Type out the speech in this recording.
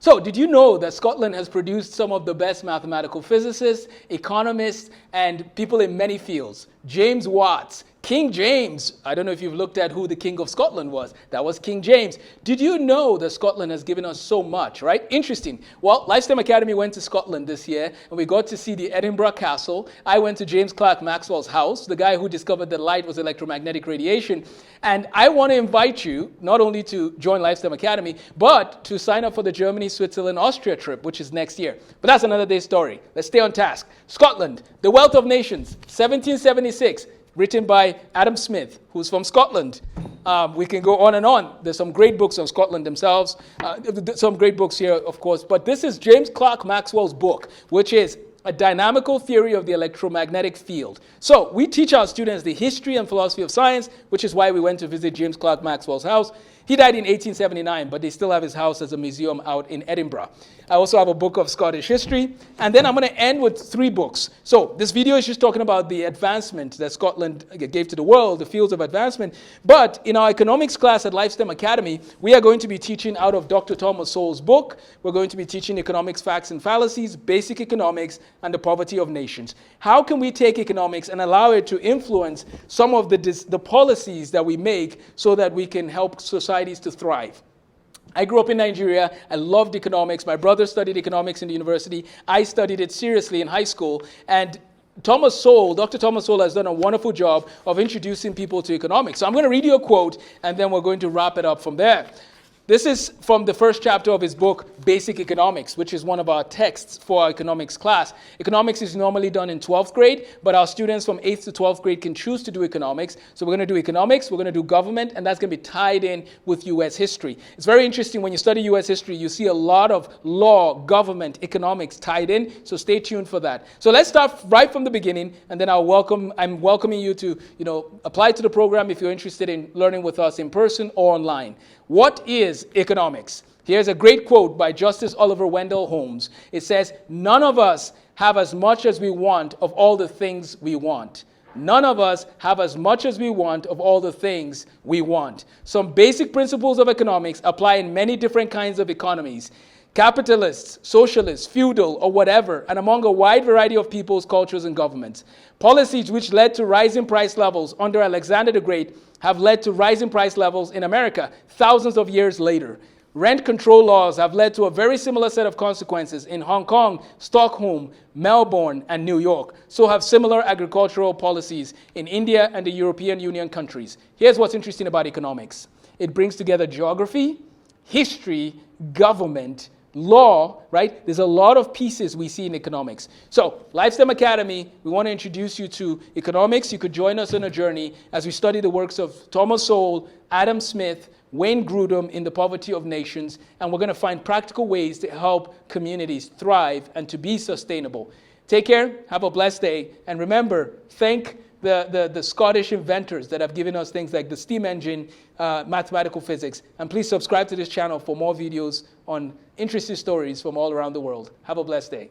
So, did you know that Scotland has produced some of the best mathematical physicists, economists, and people in many fields? James Watts, King James. I don't know if you've looked at who the King of Scotland was. That was King James. Did you know that Scotland has given us so much, right? Interesting. Well, Lifetime Academy went to Scotland this year, and we got to see the Edinburgh Castle. I went to James Clerk Maxwell's house, the guy who discovered that light was electromagnetic radiation. And I want to invite you not only to join Lifetime Academy, but to sign up for the Germany, Switzerland, Austria trip, which is next year. But that's another day's story. Let's stay on task. Scotland, The Wealth of Nations, 1776. Written by Adam Smith, who's from Scotland. We can go on and on. There's some great books on Scotland themselves. Some great books here, of course. But this is James Clerk Maxwell's book, which is A Dynamical Theory of the Electromagnetic Field. So we teach our students the history and philosophy of science, which is why we went to visit James Clerk Maxwell's house. He died in 1879, but they still have his house as a museum out in Edinburgh. I also have a book of Scottish history. And then I'm going to end with 3 books. So this video is just talking about the advancement that Scotland gave to the world, the fields of advancement. But in our economics class at Lifestem Academy, we are going to be teaching out of Dr. Thomas Sowell's book. We're going to be teaching economics, facts, and fallacies, basic economics, and the poverty of nations. How can we take economics and allow it to influence some of the policies that we make so that we can help societies to thrive? I grew up in Nigeria. I loved economics. My brother studied economics in the university. I studied it seriously in high school. And Dr. Thomas Sowell has done a wonderful job of introducing people to economics. So I'm going to read you a quote, and then we're going to wrap it up from there. This is from the first chapter of his book, Basic Economics, which is one of our texts for our economics class. Economics is normally done in 12th grade, but our students from 8th to 12th grade can choose to do economics. So we're going to do economics, we're going to do government, and that's going to be tied in with U.S. history. It's very interesting when you study U.S. history, you see a lot of law, government, economics tied in, so stay tuned for that. So let's start right from the beginning, and then I'm welcoming you to, apply to the program if you're interested in learning with us in person or online. What is economics? Here's a great quote by Justice Oliver Wendell Holmes. It says, "None of us have as much as we want of all the things we want. None of us have as much as we want of all the things we want." Some basic principles of economics apply in many different kinds of economies. Capitalists, socialists, feudal, or whatever, and among a wide variety of peoples, cultures, and governments. Policies which led to rising price levels under Alexander the Great have led to rising price levels in America thousands of years later. Rent control laws have led to a very similar set of consequences in Hong Kong, Stockholm, Melbourne, and New York. So have similar agricultural policies in India and the European Union countries. Here's what's interesting about economics. It brings together geography, history, government, law, right? There's a lot of pieces we see in economics. So, Lifestem Academy, we want to introduce you to economics. You could join us on a journey as we study the works of Thomas Sowell, Adam Smith, Wayne Grudem in The Poverty of Nations, and we're going to find practical ways to help communities thrive and to be sustainable. Take care, have a blessed day, and remember, thank the Scottish inventors that have given us things like the steam engine, mathematical physics. And please subscribe to this channel for more videos on interesting stories from all around the world. Have a blessed day.